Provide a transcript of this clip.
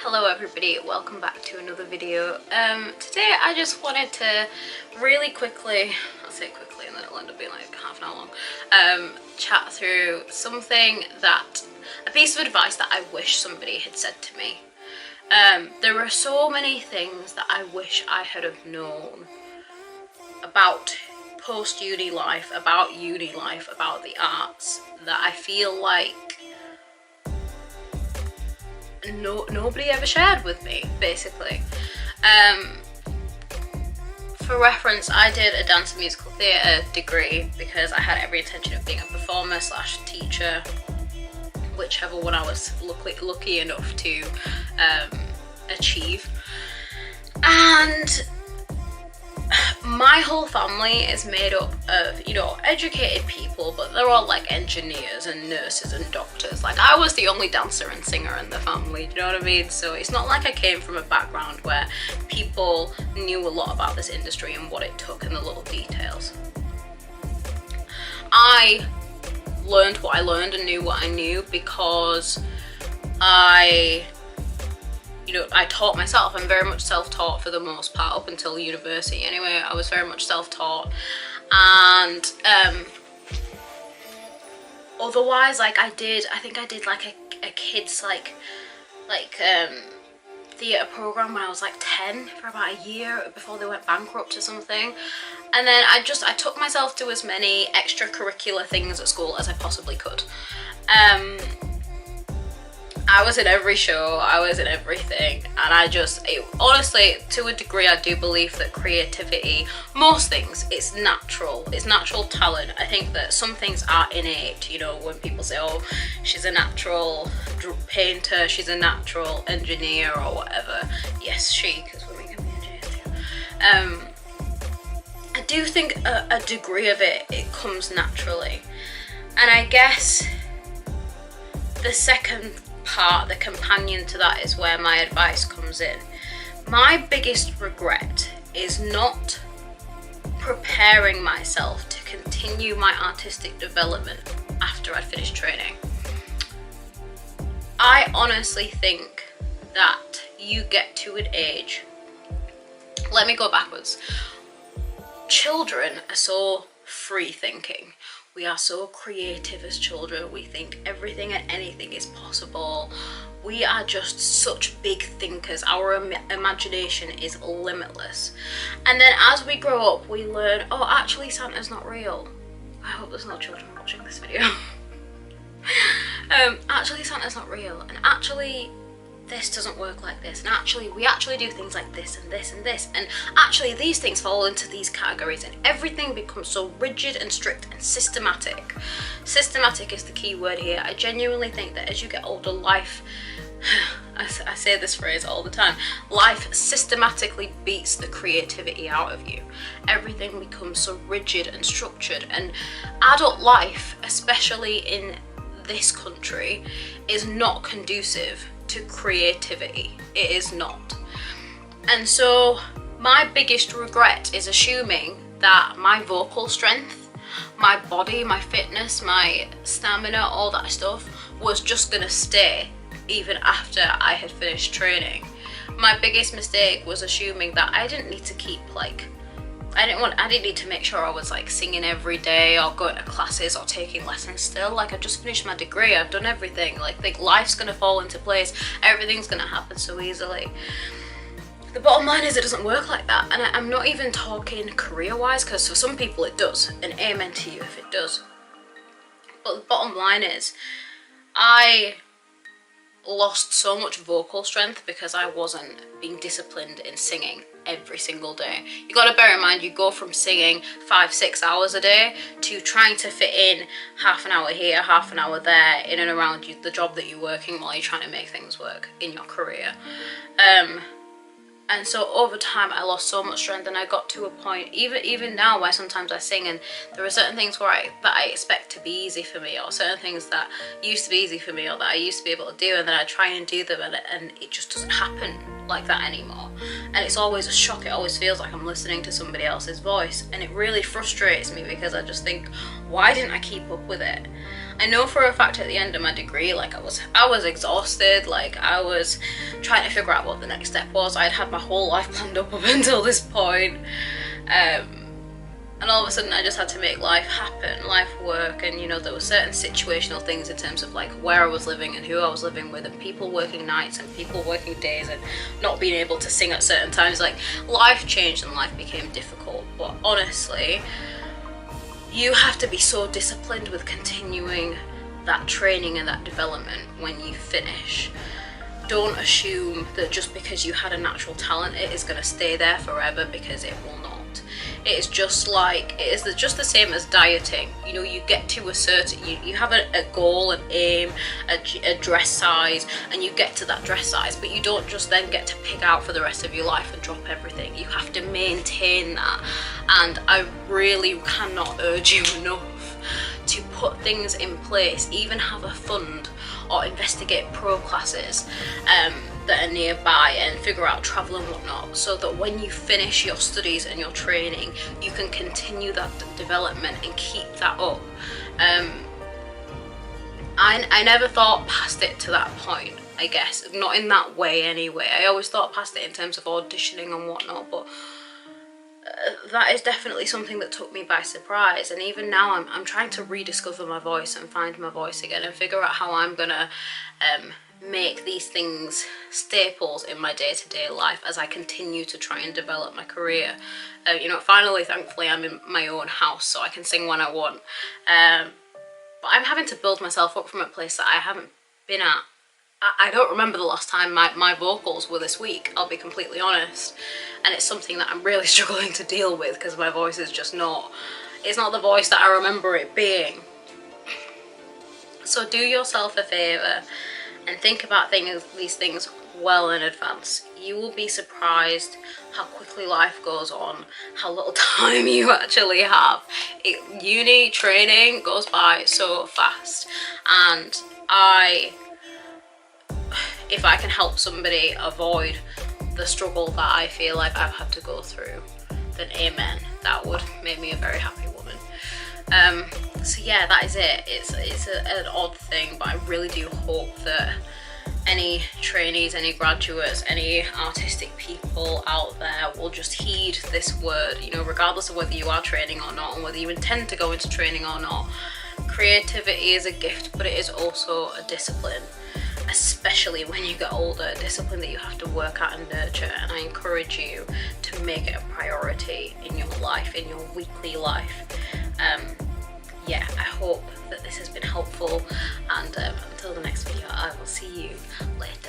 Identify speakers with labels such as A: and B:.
A: Hello everybody, welcome back to another video. Today I just wanted to really quickly, I'll say quickly and then it'll end up being like half an hour long, chat through a piece of advice that I wish somebody had said to me. There are so many things that I wish I had have known about post-uni life, about uni life, about the arts, that I feel like nobody ever shared with me, basically. For reference, I did a dance and musical theatre degree because I had every intention of being a performer / teacher, whichever one I was lucky enough to achieve. And my whole family is made up of, you know, educated people, but they're all like engineers and nurses and doctors. Like, I was the only dancer and singer in the family, do you know what I mean? So it's not like I came from a background where people knew a lot about this industry and what it took and the little details. I learned what I learned and knew what I knew because I taught myself. I'm very much self-taught for the most part, up until university anyway. I was very much self-taught, and otherwise, like, I think I did like a kids theatre program when I was like 10 for about a year before they went bankrupt or something. And then I took myself to as many extracurricular things at school as I possibly could. I was in every show, I was in everything, and honestly, to a degree, I do believe that creativity, most things, it's natural talent. I think that some things are innate, you know, when people say, oh, she's a natural painter, she's a natural engineer or whatever. Yes, because women can be engineers too. I do think a degree of it comes naturally. And I guess the second part, the companion to that, is where my advice comes in. My biggest regret is not preparing myself to continue my artistic development after I'd finished training. I honestly think that you get to an age, let me go backwards. Children are so free thinking. We are so creative as children. We think everything and anything is possible. We are just such big thinkers. Our imagination is limitless. And then as we grow up, we learn, oh, actually Santa's not real. I hope there's no children watching this video. Actually Santa's not real. And actually this doesn't work like this, and actually we actually do things like this and this and this, and actually these things fall into these categories, and everything becomes so rigid and strict and systematic. Systematic is the key word here. I genuinely think that as you get older, life, I say this phrase all the time, life systematically beats the creativity out of you. Everything becomes so rigid and structured, and adult life, especially in this country, is not conducive to creativity. It is not. And so my biggest regret is assuming that my vocal strength, my body, my fitness, my stamina, all that stuff was just gonna stay even after I had finished training. My biggest mistake was assuming that I didn't need to keep I didn't need to make sure I was like singing every day or going to classes or taking lessons still. Like, I just finished my degree, I've done everything. Like, think life's gonna fall into place, everything's gonna happen so easily. The bottom line is it doesn't work like that, and I'm not even talking career-wise, because for some people it does, and amen to you if it does. But the bottom line is, I lost so much vocal strength because I wasn't being disciplined in singing every single day. You got to bear in mind, you go from singing 5-6 hours a day to trying to fit in half an hour here, half an hour there, in and around the job that you're working while you're trying to make things work in your career. And so over time I lost so much strength, and I got to a point, even now, where sometimes I sing and there are certain things that I expect to be easy for me, or certain things that used to be easy for me or that I used to be able to do, and then I try and do them and it just doesn't happen like that anymore. And it's always a shock. It always feels like I'm listening to somebody else's voice, and it really frustrates me because I just think, why didn't I keep up with it? I know for a fact at the end of my degree, like I was exhausted, like I was trying to figure out what the next step was. I'd had my whole life planned up until this point. And all of a sudden I just had to make life happen, life work, and you know, there were certain situational things in terms of like where I was living and who I was living with, and people working nights and people working days, and not being able to sing at certain times. Like, life changed and life became difficult. But honestly, you have to be so disciplined with continuing that training and that development when you finish. Don't assume that just because you had a natural talent it is going to stay there forever, because it will not. It is just like, it is just the same as dieting. You know, you get to a certain, you have a goal, an aim, a dress size, and you get to that dress size, but you don't just then get to pig out for the rest of your life and drop everything. You have to maintain that, and I really cannot urge you enough to put things in place, even have a fund or investigate pro classes that are nearby, and figure out travel and whatnot, so that when you finish your studies and your training you can continue that development and keep that up. I never thought past it to that point, I guess, not in that way anyway. I always thought past it in terms of auditioning and whatnot, but that is definitely something that took me by surprise. And even now I'm trying to rediscover my voice and find my voice again, and figure out how I'm gonna make these things staples in my day-to-day life as I continue to try and develop my career. You know, finally, thankfully, I'm in my own house, so I can sing when I want. But I'm having to build myself up from a place that I haven't been at. I don't remember the last time my vocals were this weak, I'll be completely honest. And it's something that I'm really struggling to deal with, because my voice is just not, it's not the voice that I remember it being. So do yourself a favour and think about these things well in advance. You will be surprised how quickly life goes on, how little time you actually have. Uni training goes by so fast, and if I can help somebody avoid the struggle that I feel like I've had to go through, then amen. That would make me a very happy woman. So yeah, that is it. It's an odd thing, but I really do hope that any trainees, any graduates, any artistic people out there will just heed this word, you know, regardless of whether you are training or not, and whether you intend to go into training or not. Creativity is a gift, but it is also a discipline, especially when you get older, a discipline that you have to work at and nurture. And I encourage you to make it a priority in your life, in your weekly life. Yeah, I hope that this has been helpful, and until the next video, I will see you later.